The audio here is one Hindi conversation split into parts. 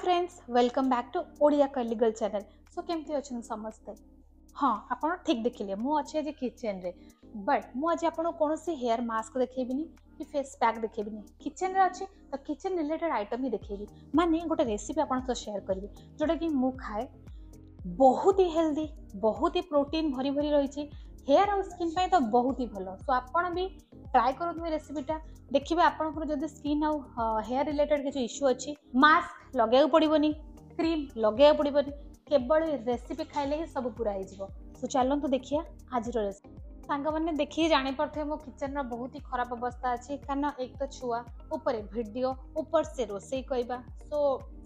Friends welcome back to Odia कलिगल चैनल। सो केमती अच्छे समस्ते। हाँ आप ठीक देखिले मु अच्छे आज किचन रे बट मु आज आपको कौन सी हेयर मास्क देखेबिनी कि फेस पैक देखेबिनी किचन रे अच्छे तो किचन रिलेटेड आइटम ही देखेबी माने गोटे रेसिपी आपन सह शेयर करबी जोटा कि मु खाए बहुत ही हेल्दी बहुत ही प्रोटीन भरी भरी रही हेयर और स्किन पे तो बहुत ही भलो। सो आपन भी ट्राई करूँ रेसिपीटा देखिए आपंकर जब स्किन आउ हेयर रिलेटेड किसी इश्यू अच्छी मास्क लगे पड़ोनी क्रीम लगे पड़ोनी केवल रेसिपी खाइले ही सब पूरा हो। सो चलते देखिए आज रेसिपी सांग मैंने देखिए जापे मो किचन बहुत ही खराब अवस्था अच्छी कारण एक तो छुआ ऊपर वीडियो ऊपर से रोसई कहवा सो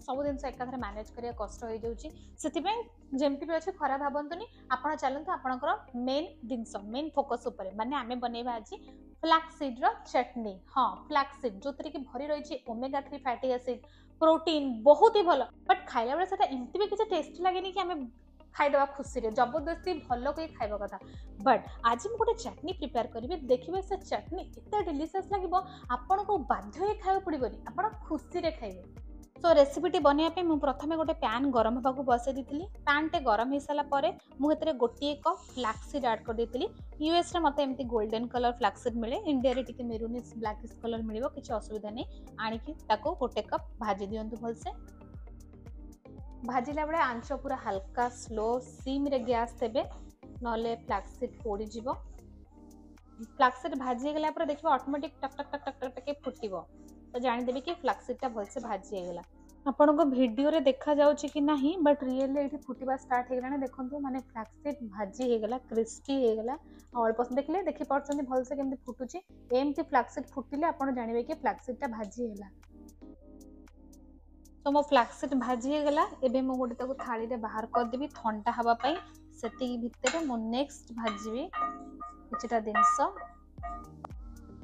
सब जिन एकाथरे मैनेज करिया कष्ट हो जाउची सेतिपय जेमती भी अच्छे खराब भावंतुनी आपण चलते आपणकर मेन जिनस मेन फोकस ऊपर माने आमे बनेबा आज फ्लैक्सीड रो चटनी। हाँ फ्लैक्सीड जो कि भरी रही ओमेगा 3 फैटी एसिड प्रोटीन बहुत ही भल बट खाइला बेले सेटा एमती भी किसी टेस्ट लगेनी कि आमे खाईदवा खुशी रे जबरदस्ती भल कोई खाइबा कथा बट आज मु गोटे चटनी प्रिपेयर करिवे देखिबे से चटनी एते डिलीशियस लागिबो आपन को बाध्य हे खाइबा पड़िबोनी आपन खुशी रे खाइबे। सो रेसिपीटी बनवाई मुझे प्रथम गोटे पैन गरम होगा बसई दी पैन टे गरम हो सारा पर मुझे गोटे कप फ्लैक्सीड ऐड कर देती यूएस रे मते एमती गोल्डन कलर फ्लैक्सीड मिले इंडिया रे टिके मेरूनिश ब्लैकिश कलर मिलिबो किछि असुविधा नहीं आनिकी ताको गोटे कप भाजी दियंतु भलसे भाजिला बेले आंच पूरा हल्का स्लो सिम रे गैस देबे नले फ्लैक्सीड पोड़ी जीवो फ्लैक्सीड भाजी गला पर देखिबो ऑटोमेटिक टक टक टक टक टक फुटिबो तो जानीदेवी कि फ्लैक्सीडा भलसे भाजी होगला आपण को वीडियो रे देखा जाउची कि नहीं बट रियल एठी फुटिबा स्टार्ट हेगलाने देखंतु माने फ्लैक्सीड भाजी हेगला क्रिस्पी हेगला अल्प देखले देखि परछन भलसे केमती फुटुची एमती फ्लैक्सीड फुटिले आपण जानिबे कि फ्लैक्सीडा भाजी हेला। तो मो फ्लैक्सीड भाजी हेगला एबे मो गोटे ताको थाली रे बाहर कर देबी ठंडा हवा पई सेति भितरे मो नेक्स्ट भाजीबी किछटा दिनस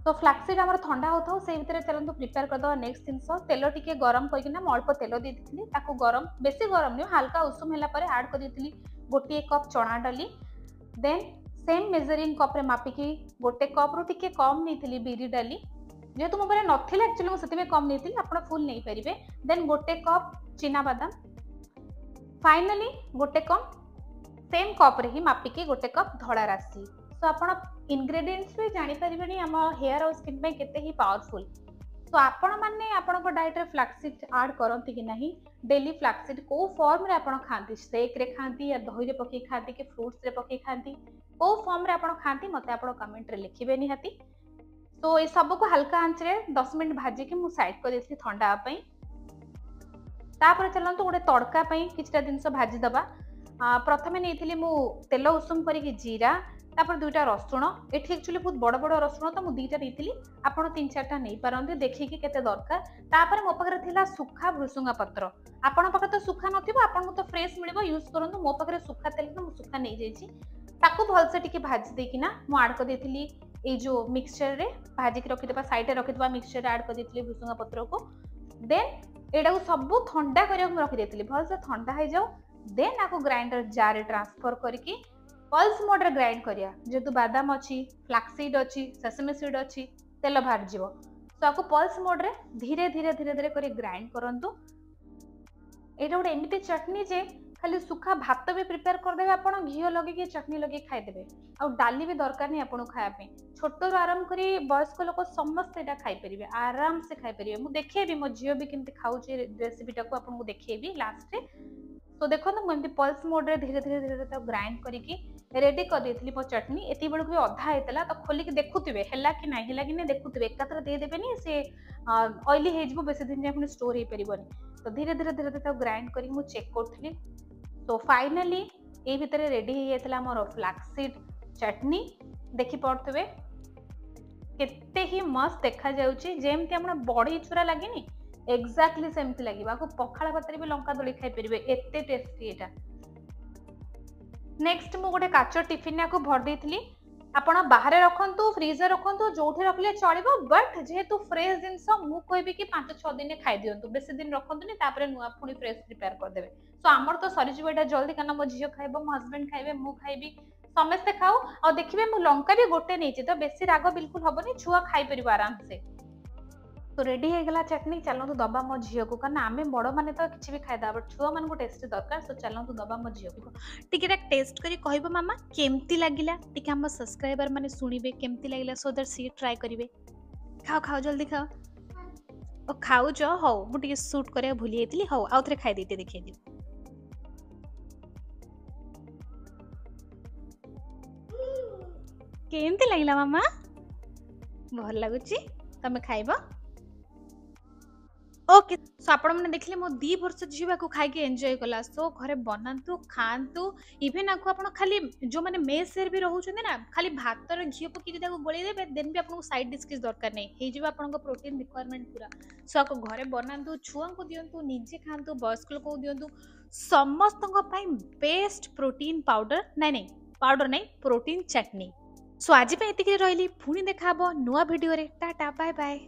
तो फ्लैक्सीड आमर ठंडा होता से भितर चलते प्रिपेयर करदे नेक्स्ट जिनस तेल टिके गरम करना अल्प तेल देती गरम बेसी गरम नहीं हल्का उषुम है ऐड कर गोटे कप चना डाली देन सेम मेजरिंग कप रे मापिकी गोटे कप रु टिके कम नहीं बिरी डाली जेहेतु मो नाला एक्चुअली मुझे कम नहीं आप फुल नहीं पारे देन गोटे कप चीना बादाम फाइनली गोटे कप सेम कप रे ही मापिकी गोटे कप धड़ा राशि सो आप इंग्रेडिएंट्स भी जानी परिबेनी हम हेयर और स्किन पे केते ही पावरफुल। सो आपण माने आपण को डाइट रे फ्लैक्सीड ऐड करंती कि नहीं डेली फ्लैक्सीड को फॉर्म रे आपण खांती शेक रे खांती या दही रे पके खांती कि फ्रूट्स रे पके खांती को फॉर्म रे आपण खांती मते आपण कमेंट रे लिखिबे निहाती। सो ए सब को हल्का आंच रे 10 मिनिट भाजी के मु साइड कर देथि ठंडा पई तापर चलंतु गोटे तड़का पई किछटा जिंस भाजी दबा प्रथमे नेथिली मु तेल उषुम करी जीरा तापर दुईटा रसुण एठी एक्चुअली बहुत बड़ बड़ रसुण तो मु दुईटा देइतिली आपण 3-4टा नै पारंती देखिकी केते दरकार तापर मो पाखरे थिला सुखा भृसुंगा पत्र आपण पाखरे तो सुखा नथिबो आपण तो फ्रेश मिलिबो यूज करंतु मो पाखरे सुखा तेल तो मु सुखा नै जाईची ताकू भलसे टिके भाजी देकिना मु ऐड कर देइतिली ए जो मिक्सचर रे भाजी के रखिदबा साइड रे रखिदबा मिक्सचर ऐड कर देइतिली भृसुंगा पत्र को देन एडा को सब ठंडा करिया मु रखि देइतिली भलसे ठंडा हो जाओ देन आको ग्राइंडर जार रे ट्रांसफर करके पल्स मोड रे ग्राइंड करिया जेतु बादाम अच्छी फ्लैक्सीड अच्छी सेसमी सीड अच्छी तेल बाहर जीवो तो आपको पल्स मोड रे धीरे धीरे धीरे धीरे करी ग्राइंड करंतु एटा गोटे एमिति चटनी जे खाली सुखा भात भी प्रिपेयर कर देबे आपण घियो लगे के चटनी लगे खाइ देबे आ डाली भी दरकार नहीं आपण खाया पे छोटो आराम करी वयस्क लोक समस्त एटा खाइ परिबे आराम से खाइ परिबे मु देखेबी मो जियो भी केमति खाउची रेसिपीटा को आपण को देखेबी लास्ट रे। तो देखो मुझे पल्स मोड रे धीरे धीरे धीरे धीरे ग्राइंड करिकी रेडी कर देथली मो चटनी एती बेलू भी अधा हेतला तो खोलिक देखुथिबे हेला कि नहीं देखुथिबे एकाथरे दे देबेनी से ऑयली हे जबो बेसी दिन जे स्टोर हे परिबनी तो धीरे धीरे धीरे धीरे ग्राइंड करी मु चेक करथली तो फाइनली ए भितरे रेडी हे जेतला मोर फ्लैक्सीड चटनी देखि पड़थबे केते ही मस्त देखा जाउची जेमति हमर बड़ी चूरा लागेनी एक्जाक्टली सेमती लगे आपको पखाला भात भी लंका दली खाई पारे एते टेस्टी एटा। नेक्स्ट मु गोटे काचर टिफिन को भर देइथिली आपण बाहर रखंतु फ्रीजर रखंतु जोठे रखले चलिबो बट जेहेतु फ्रेश जिंस मु कहबी कि 5-6 दिन खाई दियंतु बेसी दिन रखंतु नि तापरे नुआ पुनी फ्रेश प्रिपेयर कर देबे सो हमर तो सरी जीव एटा जल्दी काना मो झियो खाइबो मो हस्बैंड खाइबे मु खाइबी समस्त खाऊ और देखिबे मु लंका भी गोटे नैची तो बेसी राग बिल्कुल हबनी छुआ खाई परिबो आराम से तो रेडी हो गला चटनी चलतु दबा मो झील को कारण आम बड़ मैंने तो किसी भी खाईदा बट छुआ मान को टेस्ट दरकार सो चलतु दबा मो झील को टिके टेस्ट करी कहबो मामा केमती लागिला टिके हम सब्सक्राइबर माने सुनिबे केमती लागिला सो दैट सी ट्राई करिवे खाओ खाओ जल्दी खाओ ओ खाऊ जो हो मु टिके शूट करे भूली जाइतली हो आउ थरे खाई देते देखिए दी केमती लागिला मामा भल लागुची तमे खाइबो ओके सो आपण मैंने देखले मो 2 वर्ष झीवा को खाई के एंजॉय कला सो घरे बनातु खातु इवन आपको आपण खाली जो माने मेस शेयर भी रहउ छने ना खाली भात रे घी पकी जे ताको गोळी देबे देन भी आपन साइड डिश किस दरकार नै हे जेबा आपन को प्रोटीन रिक्वायरमेंट पूरा सो आपको घरे बनातु छुआ को दियंतु निजे खातु बॉयस्क को दियंतु समस्त को पई बेस्ट प्रोटीन पाउडर नै पाउडर नै प्रोटीन चटनी सो आज पे एतिके रहली पुनी देखाबो नुवा वीडियो रे टाटा बाय बाय।